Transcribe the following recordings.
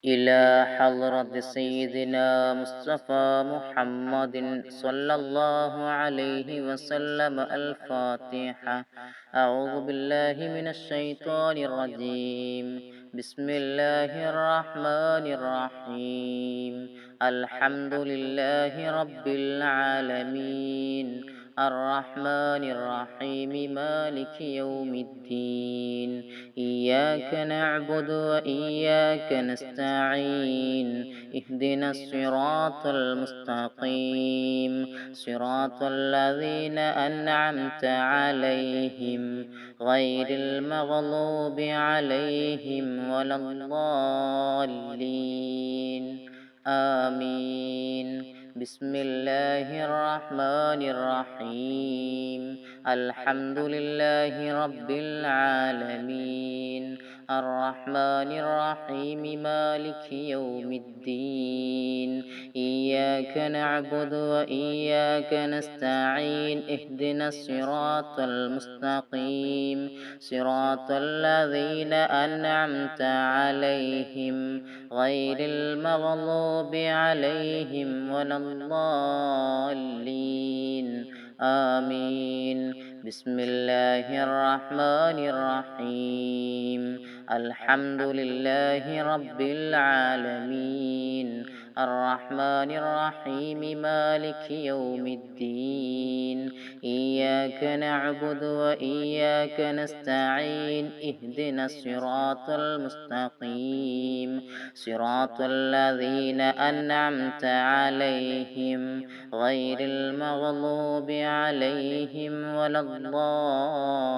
إلى حضرة سيدنا مصطفى محمد صلى الله عليه وسلم الفاتحة. أعوذ بالله من الشيطان الرجيم. بسم الله الرحمن الرحيم. الحمد لله رب العالمين الرحمن الرحيم مالك يوم الدين. إياك نعبد وإياك نستعين. اهدنا الصراط المستقيم صراط الذين أنعمت عليهم غير المغضوب عليهم ولا الضالين. آمين. بسم الله الرحمن الرحيم. الحمد لله رب العالمين الرحمن الرحيم مالك يوم الدين. إياك نعبد وإياك نستعين. اهدنا الصراط المستقيم صراط الذين أنعمت عليهم غير المغضوب عليهم ولا الضالين. آمين. بسم الله الرحمن الرحيم. الحمد لله رب العالمين الرحمن الرحيم مالك يوم الدين. إياك نعبد وإياك نستعين. اهدنا الصراط المستقيم صراط الذين أنعمت عليهم غير المغضوب عليهم ولا الضالين.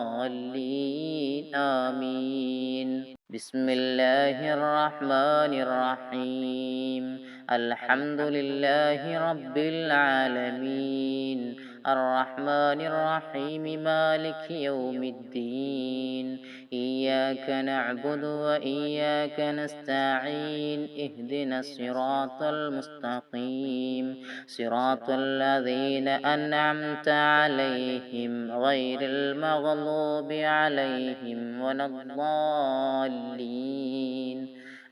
آمين. بسم الله الرحمن الرحيم. الحمد لله رب العالمين الرحمن الرحيم مالك يوم الدين. إياك نعبد وإياك نستعين. اهدنا الصراط المستقيم صراط الذين أنعمت عليهم غير المغضوب عليهم ولا الضالين.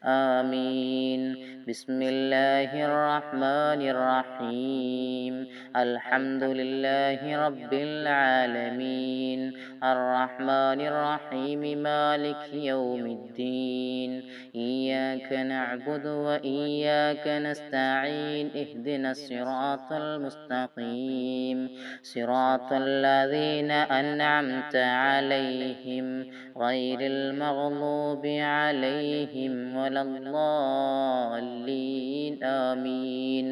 آمين. بسم الله الرحمن الرحيم. الحمد لله رب العالمين الرحمن الرحيم مالك يوم الدين. إياك نعبد وإياك نستعين. اهدنا الصراط المستقيم صراط الذين أنعمت عليهم غير المغضوب عليهم ولا الضالين. آمين.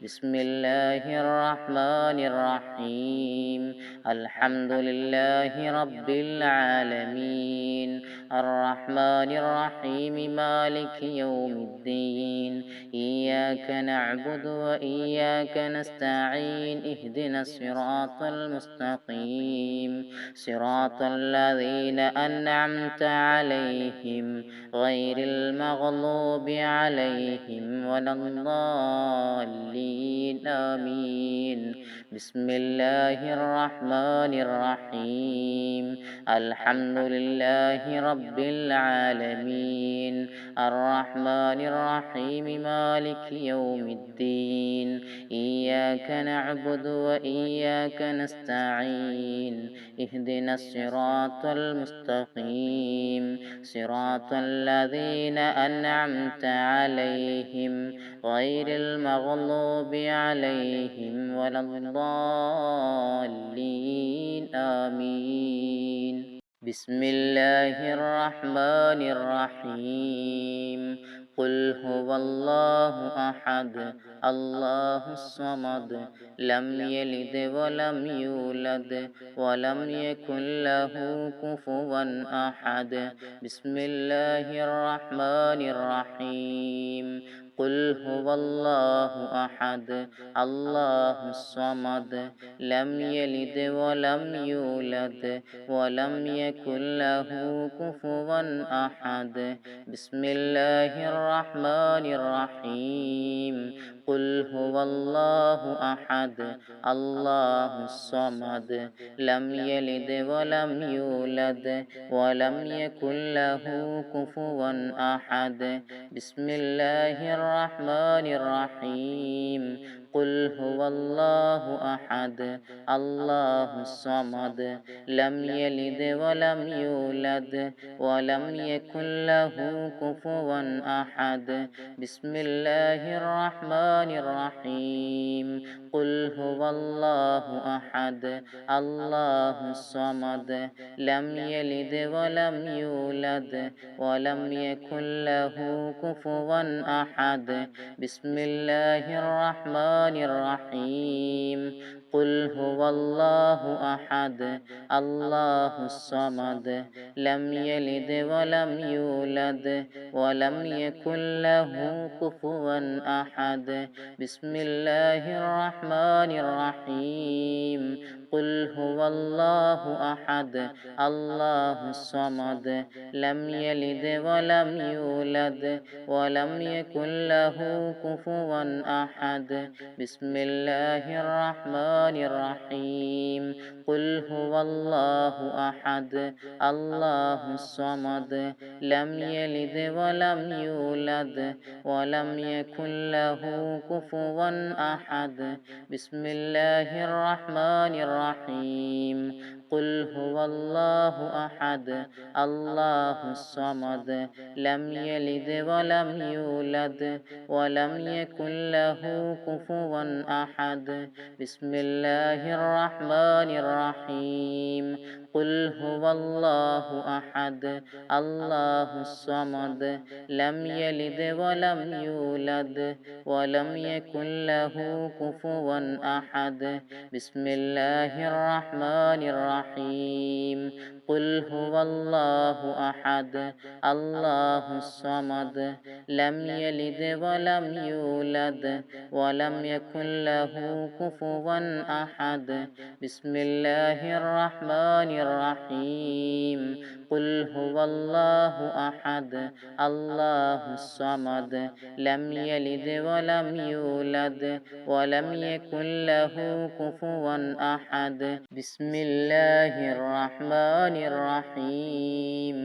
بسم الله الرحمن الرحيم. الحمد لله رب العالمين الرحمن الرحيم مالك يوم الدين. إياك نعبد وإياك نستعين. اهدنا الصراط المستقيم صراط الذين أنعمت عليهم غير المغضوب عليهم ولا الضالين. آمين. بسم الله الرحمن الرحيم. الحمد لله رب العالمين الرحمن الرحيم مالك يوم الدين. إياك نعبد وإياك نستعين. اهدنا الصراط المستقيم صراط الذين أنعمت عليهم غير المغضوب عليهم ولا الضالين. آمين. بسم الله الرحمن الرحيم. قل هو الله أحد الله الصمد لم يلد ولم يولد ولم يكن له كفوا أحد. بسم الله الرحمن الرحيم. قل هو الله أحد الله الصمد لم يلد ولم يولد ولم يكن له كفوا أحد. بسم الله الرحمن الرحمن الرحيم قل هو الله أحد الله الصمد لم يلد ولم يولد ولم يكن له كفوا أحد بسم الله الرحمن الرحيم قل هو الله أحد الله الصمد لم يلد ولم يولد ولم يكن له كفوا أحد بسم الله الرحمن الرحيم قل هو الله أحد الله الصمد لم يلد ولم يولد ولم يكن له كفوا أحد بسم الله الرحمن الرحيم قل هو الله أحد الله الصمد لم يلد ولم يولد ولم يكن له كفوا أحد بسم الله الرحمن الرحيم قل هو الله أحد الله الصمد لم يلد ولم يولد ولم يكن له كفوا أحد بسم الله الرحمن الرحيم قل هو الله أحد الله الصمد لم يلد ولم يولد ولم يكن له كفوا أحد بسم الله الرحمن الرحيم قل هو الله أحد الله الصمد لم يلد ولم يولد ولم يكن له كفوا أحد بسم الله الرحمن الرحيم قل هو الله أحد الله الصمد لم يلد ولم يولد ولم يكن له كفوا أحد بسم الله الرحمن الرحيم قل هو الله أحد الله الصمد لم يلد ولم يولد ولم يكن له كفوا أحد بسم الله الرحمن الرحيم قل هو الله أحد الله الصمد لم يلد ولم يولد ولم يكن له كفوا أحد بسم الله الرحمن الرحيم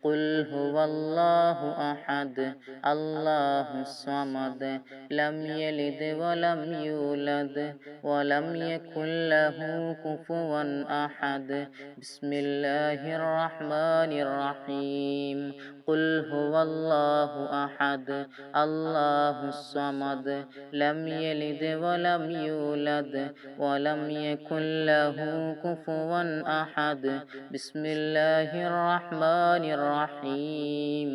قل هو الله أحد الله الصمد لم يلد ولم يولد ولم يكن له كفوا أحد بسم الله الرحمن الرحيم قل هو الله أحد الله الصمد لم يلد ولم يولد ولم يكن له كفوا أحد بسم الله الرحمن الرحيم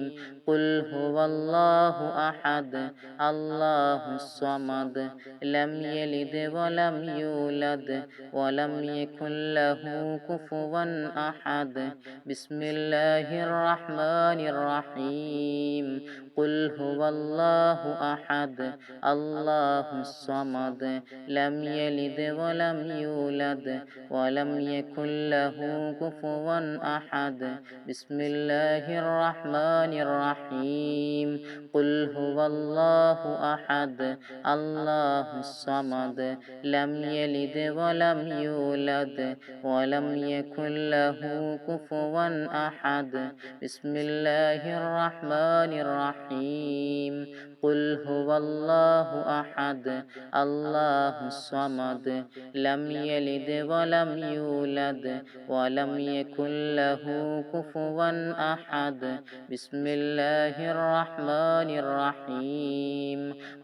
قل هو الله أحد الله الصمد لم يلد ولم يولد ولم يكن له كفوا أحد بسم الله الرحمن الرحيم قل هو الله أحد الله الصمد لم يلد ولم يولد ولم يكن له كفوا أحد بسم الله الرحمن الرحيم قل هو الله أحد الله الصمد لم يلد ولم يولد ولم يكن له كفوا أحد بسم الله الرحمن الرحيم قل هو الله أحد الله الصمد لم يلد ولم يولد ولم يكن له كفوا أحد بسم الله الرحمن الرحيم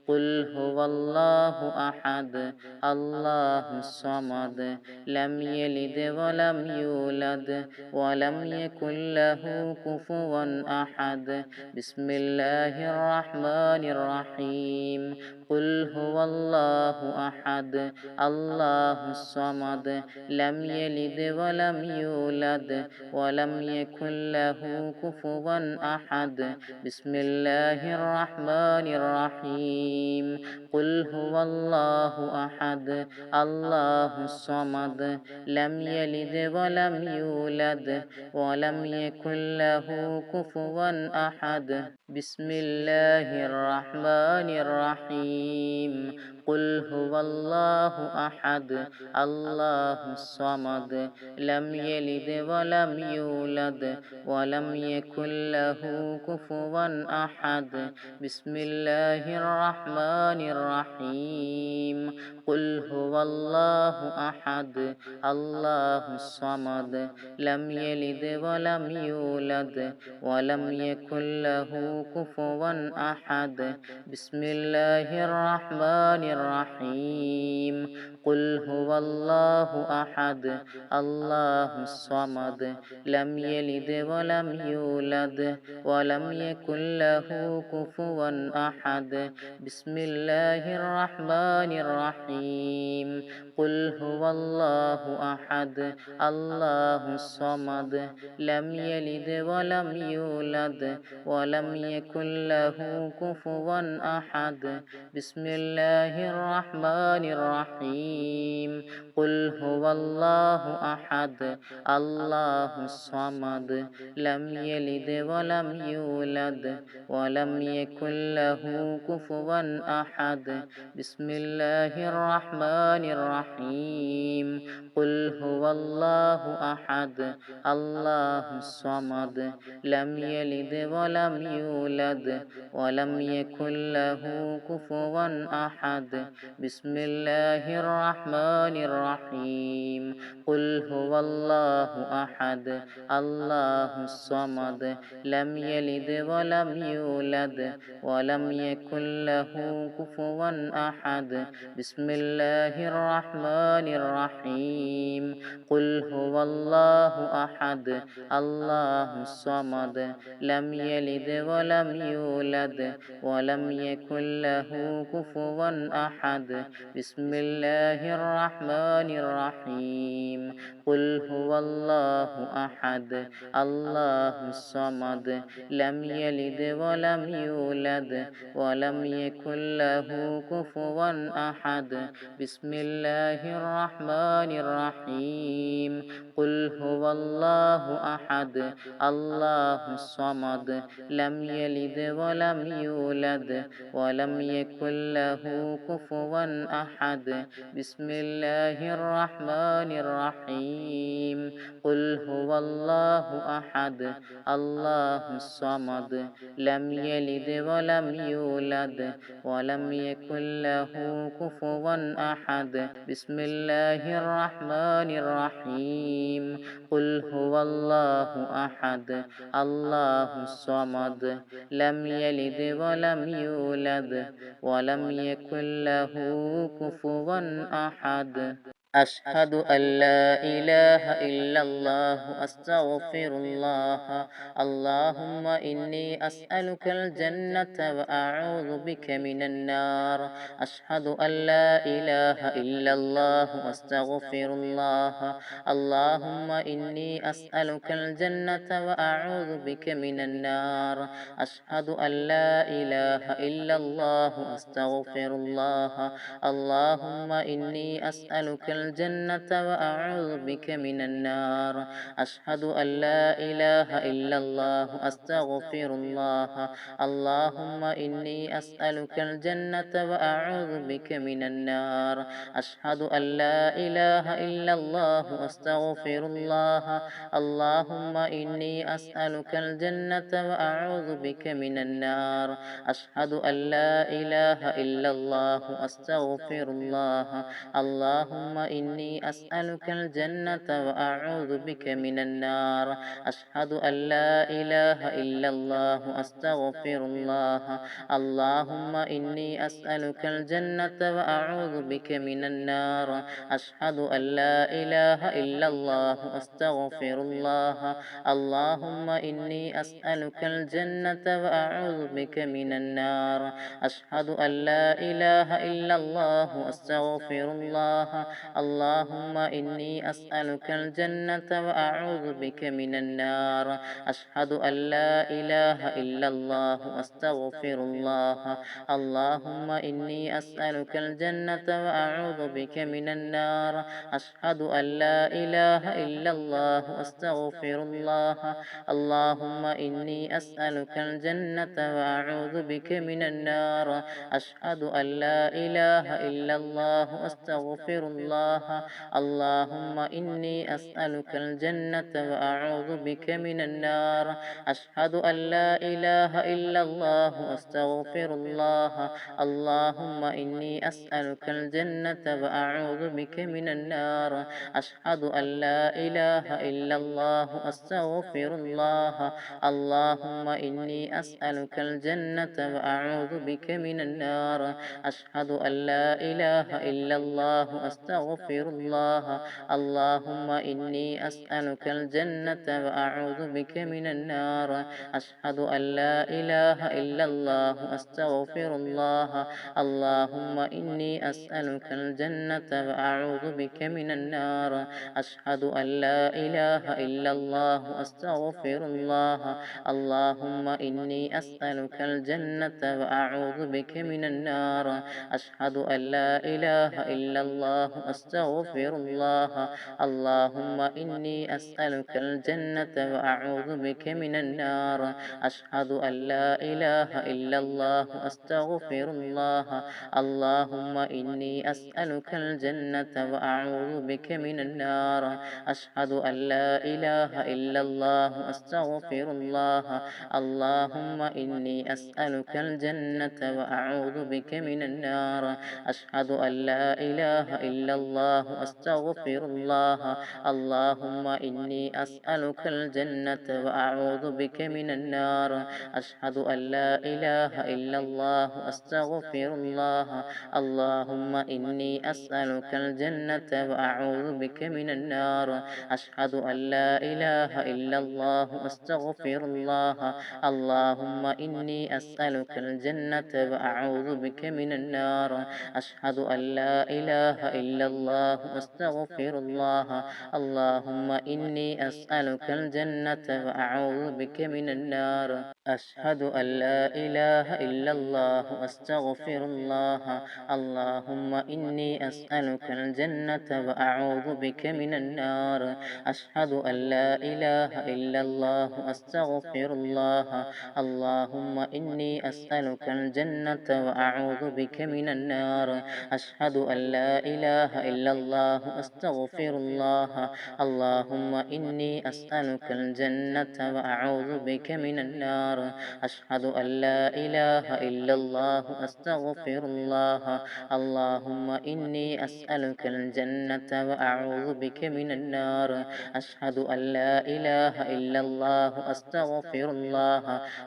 قل هو الله أحد الله الصمد لم يلد ولم يولد ولم يكن له كفوا أحد بسم الله الرحمن الرحيم قل هو الله أحد الله الصمد لم يلد ولم يولد ولم يكن له كفوا أحد بسم الله الرحمن الرحيم قل هو الله أحد الله الصمد لم يلد ولم يولد ولم يكن له كفوا أحد بسم الله الرحمن الرحمن الرحيم قل هو الله أحد الله الصمد لم يلد ولم يولد ولم يكن له كفوا أحد بسم الله الرحمن الرحيم قل هو الله أحد الله الصمد لم يلد ولم يولد ولم يكن له كفوا أحد بسم الله الرحمن الرحيم قل هو الله أحد الله الصمد لم يلد ولم يولد ولم يكن له كفوا أحد بسم الله الرحمن الرحيم قل هو الله أحد الله الصمد لم يلد ولم يولد ولم يكن له كفوا أحد بسم الله الرحمن الرحيم قل هو الله أحد الله الصمد لم يلد ولم يولد ولم يكن له كفوا أحد بسم الله الرحمن الرحيم قل هو الله أحد الله الصمد لم يلد ولم يولد ولم يكن له كفوا أحد بسم الله الرحمن الرحيم قل هو الله أحد الله الصمد لم يلد ولم يولد ولم يكن له كفوا أحد بسم الله الرحمن الرحيم قل هو الله أحد الله الصمد لم يلد ولم يولد ولم يكن له كفوا أحد بسم الله الرحمن الرحيم قل هو الله أحد الله الصمد لم يلد ولم يولد ولم يكن له كفوا أحد بسم الله الرحمن الرحيم قل هو الله أحد الله الصمد لم يلد ولم يولد ولم يكن له كفوا أحد بسم الله الرحمن الرحيم قل هو الله أحد الله الصمد لم يلد ولم يولد ولم يكن له كفوا أحد بسم الله الرحمن الرحيم قل هو الله أحد الله الصمد لم يلد ولم يولد ولم يكن له كفوا أحد أشهد أن لا إله إلا الله أستغفر الله اللهم إني أسألك الجنة وأعوذ بك من النار أشهد أن لا إله إلا الله أستغفر الله اللهم إني أسألك الجنة وأعوذ بك من النار أشهد أن لا إله إلا الله أستغفر الله اللهم إني أسألك الجنة وأعوذ بك من النار أشهد أن لا إله إلا الله أستغفر الله اللهم إني أسألك الجنة وأعوذ بك من النار أشهد أن لا إله إلا الله أستغفر الله اللهم إني أسألك الجنة وأعوذ بك من النار أشهد أن لا إله إلا الله أستغفر الله اللهم إني أسألك الجنة وأعوذ بك من النار أشهد أن لا إله إلا الله أستغفر الله اللهم إني أسألك الجنة وأعوذ بك من النار أشهد أن لا إله إلا الله أستغفر الله اللهم إني أسألك الجنة وأعوذ بك من النار أشهد أن لا إله إلا الله أستغفر الله اللهم إني أسألك الجنة وأعوذ بك من النار أشهد أن لا إله إلا الله أستغفر الله اللهم إني أسألك الجنة وأعوذ بك من النار أشهد أن لا إله إلا الله أستغفر الله اللهم إني أسألك الجنة وأعوذ بك من النار أشهد أن لا إله إلا الله أستغفر الله اللهم إني أسألك الجنة وأعوذ بك من النار أشهد أن لا إله إلا الله أستغفر الله اللهم إني أسألك الجنة وأعوذ بك من النار أشهد أن لا إله إلا الله أستغفر الله اللهم إني أسألك الجنة وأعوذ بك من النار أشهد أن لا إله إلا الله أستغفر الله اللهم إني أسألك الجنة وأعوذ بك من النار أشهد أن لا إله إلا الله أستغفر الله اللهم إني أسألك الجنة وأعوذ بك من النار أشهد أن لا إله إلا الله أستغفر الله اللهم إني أسألك الجنة وأعوذ بك من النار أشهد أن لا إله إلا الله أستغفر الله اللهم إني أسألك الجنة وأعوذ بك من النار أشهد أن لا إله إلا الله أستغفر الله اللهم إني أسألك الجنة وأعوذ بك من النار أشهد أن لا إله إلا الله أستغفر الله اللهم إني أسألك الجنة وأعوذ بك من النار أشهد أن لا إله إلا الله أستغفر الله اللهم إني أسألك الجنة وأعوذ بك من النار أشهد أن لا إله إلا الله أستغفر الله اللهم إني أسألك الجنة وأعوذ بك من النار أشهد أن لا إله إلا الله أستغفر الله اللهم إني أسألك الجنة وأعوذ بك من النار أشهد أن لا إله إلا الله أستغفر الله اللهم إني أسألك الجنة وأعوذ بك من النار أشهد أن لا إله إلا الله أستغفر الله اللهم إني أسألك الجنة وأعوذ بك من النار أشهد أن لا إله إلا الله أستغفر الله اللهم إني أسألك الجنة وأعوذ بك من النار أشهد أن لا إله إلا الله أستغفر الله اللهم إني أسألك الجنة وأعوذ بك من النار أشهد أن لا إله إلا الله أستغفر الله اللهم إني أسألك الجنة وأعوذ بك من النار أشهد أن لا إله إلا الله أستغفر الله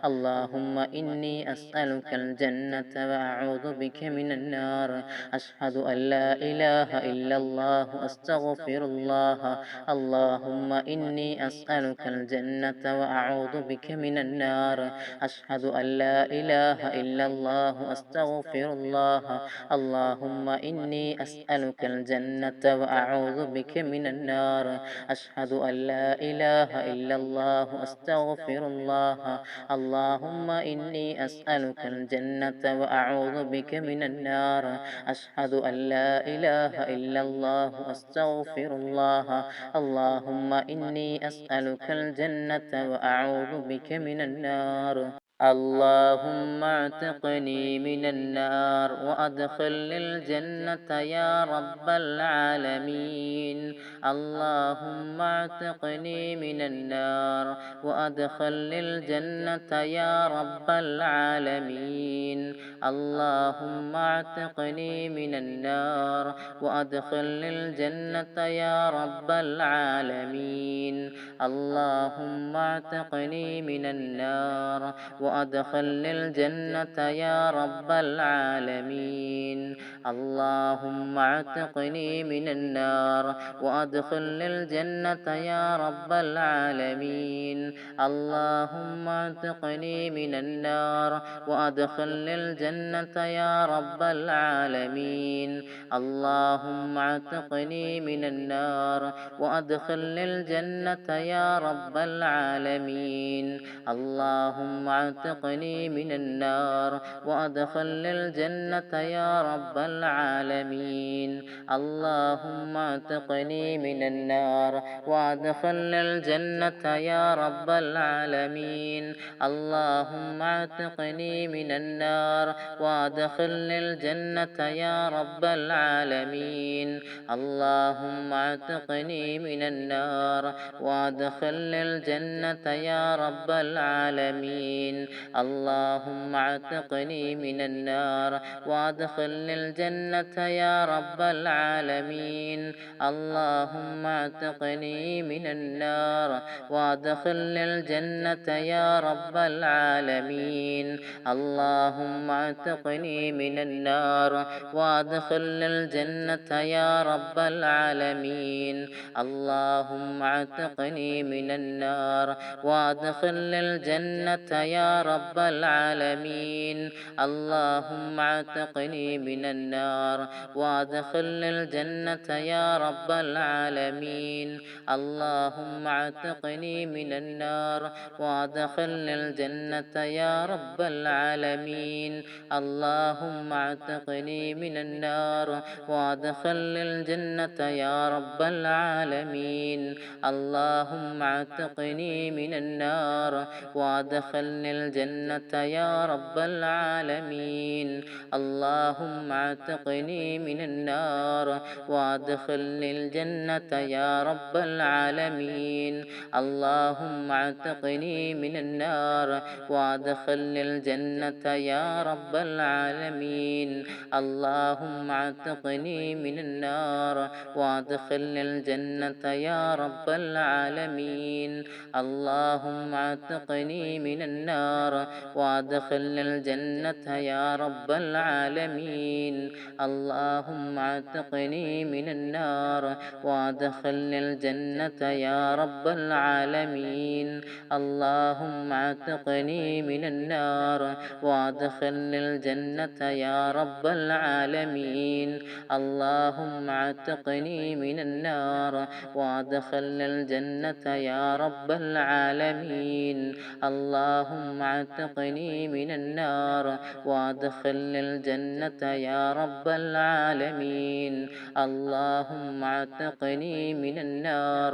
اللهم إني أسألك الجنة وأعوذ بك من النار أشهد أن لا إله إلا الله أستغفر الله اللهم إني أسألك الجنة وأعوذ بك من النار أشهد أن لا إله إلا الله أستغفر الله اللهم إني أسألك الجنة وأعوذ بك من النار أشهد أن لا إله إلا الله أستغفر الله اللهم إني أسألك الجنة وأعوذ بك من النار أشهد أن لا إله إلا الله أستغفر الله اللهم إني أسألك الجنة وأعوذ بك من النار اللهم اعتقني من النار وأدخلني الجنة يا رب العالمين اللهم اعتقني من النار وأدخلني الجنة يا رب العالمين اللهم اعتقني من النار وأدخلني الجنة يا رب العالمين اللهم اعتقني من النار وأدخلني الجنة يا رب العالمين اللهم اعتقني من النار وأدخلني الجنة يا رب العالمين. اللهم اعتقني من النار وأدخلني الجنة يا رب العالمين. اللهم اعتقني من النار وأدخلني الجنة يا رب العالمين. اللهم اعتقني من النار وأدخلني الجنة يا رب العالمين. اللهم اعتقني من النار وأدخلني الجنة يا رب العالمين. اللهم اعتقني من النار وأدخلني الجنة يا رب العالمين. اللهم اعتقني من النار وأدخلني الجنة يا رب العالمين. اللهم اعتقني من النار وأدخلني الجنة يا رب العالمين. اللهم اعتقني من النار وأدخلني الجنة يا رب العالمين. اللهم اعتقني من النار وأدخلني الجنة يا رب العالمين. اللهم اعتقني من النار وأدخلني الجنة يا رب العالمين. اللهم اعتقني من النار وأدخلني الجنة يا رب العالمين. اللهم اعتقني من النار وأدخلني الجنة يا رب العالمين. اللهم اعتقني من النار وأدخلني الجنة يا رب العالمين. اللهم اعتقني من النار وأدخلني الجنة يا رب العالمين. اللهم اعتقني من النار وأدخلني الجنة يا رب العالمين. اللهم اعتقني من النار وأدخلني الجنة يا رب العالمين. اللهم اعتقني من النار وأدخلني الجنة يا رب العالمين. اللهم اعتقني من النار وأدخلني الجنة يا رب العالمين. اللهم اعتقني من النار وأدخلني الجنة يا رب العالمين. اللهم اعتقني من النار وأدخلني الجنة يا رب العالمين. اللهم اعتقني من النار وأدخلني الجنة يا رب العالمين. اللهم اعتقني من النار وأدخلني الجنة يا رب العالمين. اللهم اعتقني من النار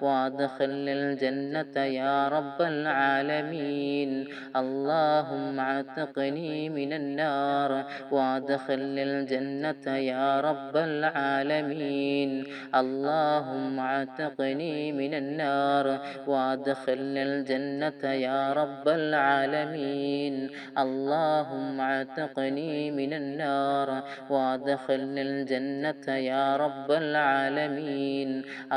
وأدخلني الجنة يا رب العالمين. اللهم اعتقني من النار وأدخلني الجنة يا رب العالمين. اللهم اعتقني من النار وأدخلني الجنة يا رب العالمين. اللهم اعتقني من النار وأدخلني الجنة يا رب العالمين.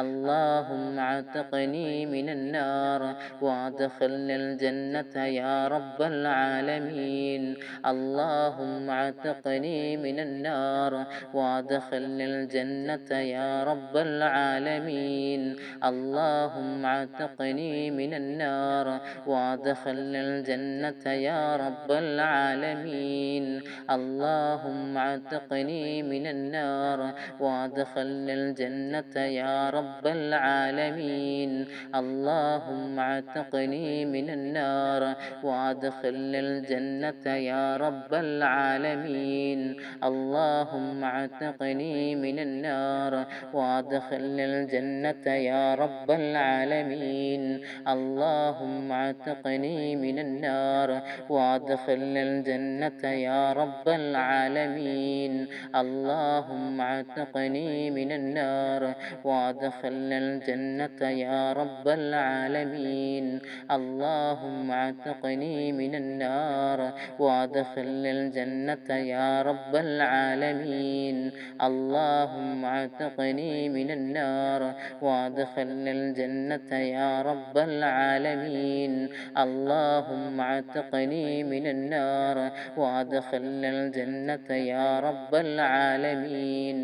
اللهم اعتقني من النار وأدخلني الجنة يا رب العالمين. اللهم اعتقني من النار وأدخلني الجنة يا رب العالمين. اللهم اعتقني من النار وأدخلني الجنة يا رب العالمين. اللهم اعتقني من النار وأدخلني الجنة يا رب العالمين. اللهم اعتقني من النار وأدخلني الجنة يا رب العالمين. اللهم اعتقني من النار وأدخلني الجنة يا رب العالمين. اللهم اعتقني من النار وأدخلني الجنة يا رب العالمين. اللهم اعتقني من النار وأدخلني الجنة يا رب العالمين. اللهم اعتقني من النار وأدخلني الجنة يا رب العالمين. اللهم اعتقني من النار وأدخلني الجنة يا رب العالمين. اللهم اعتقني من النار وأدخلني الجنة يا رب العالمين.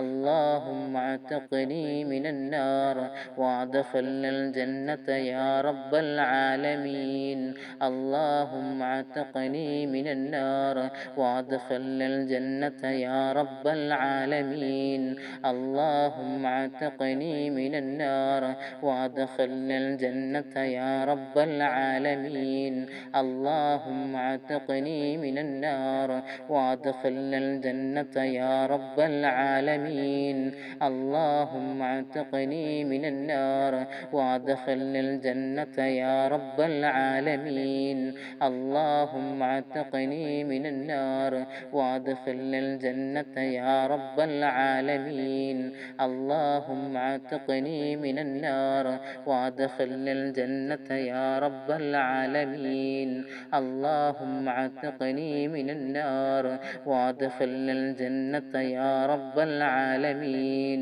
اللهم اعتقني من النار وادخلنا الجنة يا رب العالمين. اللهم اعتقني من النار وادخلنا الجنة يا رب العالمين. اللهم اعتقني من النار وادخلنا الجنة يا رب العالمين. اللهم اعتقني من النار وادخلنا الجنة يا رب العالمين. اللهم اعتقني من النار وادخلنا الجنة يا رب العالمين. اللهم اعتقني من النار وادخلنا الجنة يا رب العالمين. اللهم اعتقني من النار وادخلنا الجنة يا رب العالمين. اللهم اعتقني من النار وادخلنا الجنة يا رب العالمين.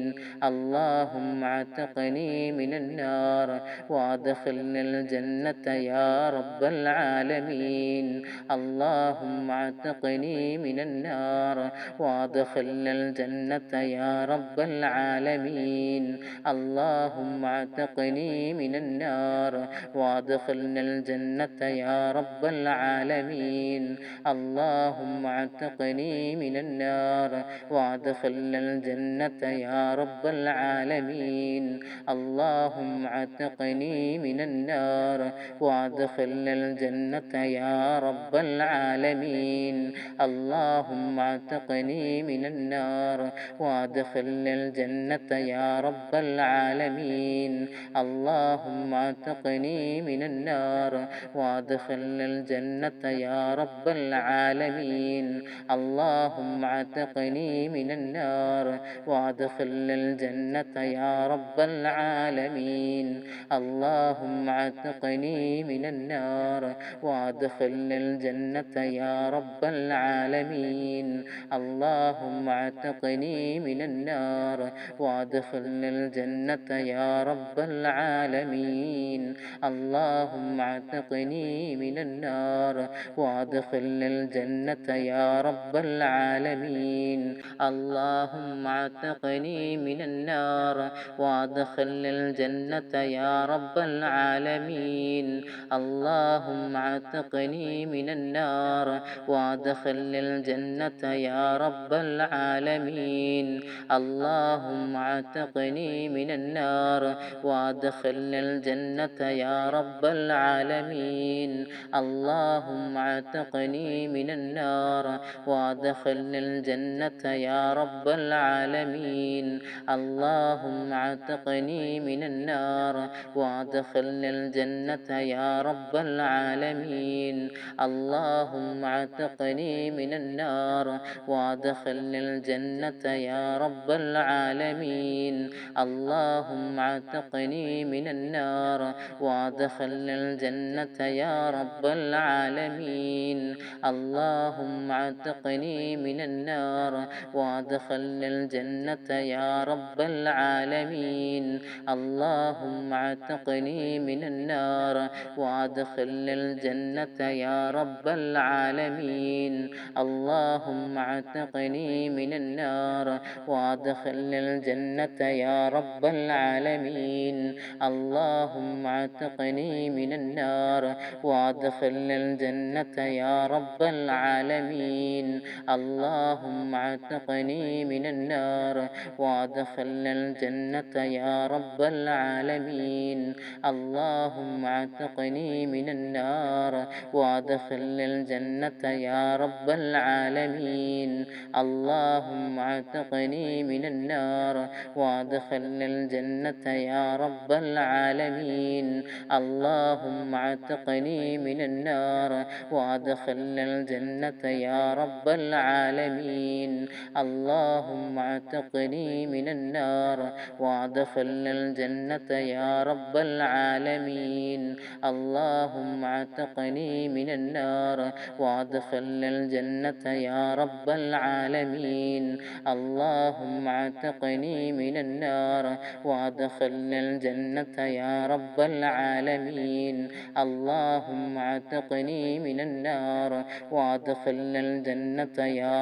اللهم اعتقني من النار وادخلنا الجنة يا رب العالمين. اللهم اعتقني من النار وادخلنا الجنة يا رب العالمين. اللهم اعتقني من النار وادخلنا الجنة يا رب العالمين. اللهم اعتقني من النار وادخلنا الجنة يا رب العالمين. اللهم اعتقني من النار وادخلنا الجنة يا رب العالمين. اللهم اعتقني من النار وادخلنا الجنة يا رب العالمين. اللهم اعتقني من النار وادخلنا الجنة يا رب العالمين. اللهم اعتقني من النار وادخلنا الجنة يا رب العالمين. اللهم اعتقني من النار وادخلنا الجنة يا رب العالمين. اللهم اعتقني من النار وادخلنا الجنة يا رب العالمين. اللهم اعتقني من النار وادخلنا الجنة يا رب العالمين. اللهم اعتقني من النار وادخلنا الجنة يا رب العالمين. اللهم اعتقني من النار وادخلنا الجنة يا رب العالمين. اللهم اعتقني من النار وادخلنا الجنة يا رب العالمين. اللهم اعتقني من النار وادخلنا الجنة يا رب العالمين. اللهم اعتقني من النار وادخلنا الجنة يا رب العالمين. اللهم اعتقني من النار وادخلنا الجنة يا رب العالمين. اللهم اعتقني من النار وادخلنا الجنة يا رب العالمين. اللهم اعتقني من النار وادخلنا الجنة يا رب العالمين. اللهم اعتقني من النار وادخلنا الجنة يا رب العالمين. اللهم اعتقني من النار وادخلنا الجنة يا رب العالمين. اللهم اعتقني من النار وادخلنا الجنة يا رب العالمين. اللهم اعتقني من النار وادخلنا الجنة يا رب العالمين. اللهم اعتقني من النار وادخلنا الجنة يا رب العالمين. اللهم اعتقني من النار وادخلنا الجنة يا رب العالمين. اللهم اعتقني من النار وادخلنا الجنة يا رب العالمين. اللهم اعتقني من النار وادخلنا الجنة يا رب العالمين. اللهم اعتقني من النار وادخلنا الجنة يا رب العالمين. اللهم اعتقني من النار وادخلنا الجنة يا رب العالمين. اللهم اعتقني من النار وادخلنا الجنة يا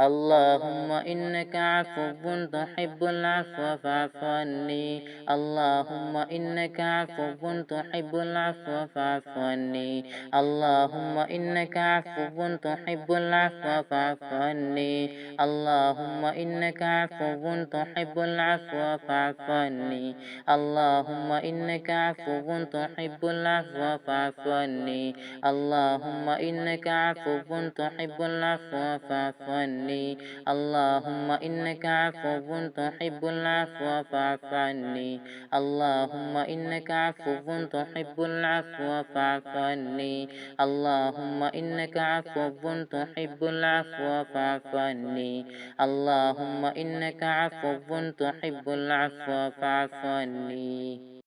اللهم إنك عفو تحب العفو فاعف عني. اللهم إنك عفو تحب العفو فاعف عني. اللهم إنك عفو تحب العفو فاعف عني. اللهم إنك عفو تحب العفو فاعف عني. اللهم إنك عفو تحب العفو فاعف عني. اللهم إنك عفو تحب العفو فاعف عني. اللهم إنك عفو تحب العفو فاعف عني. اللهم إنك عفو تحب العفو فاعف عني. اللهم إنك عفو تحب العفو فاعف عني. اللهم إنك عفو تحب العفو فاعف عني.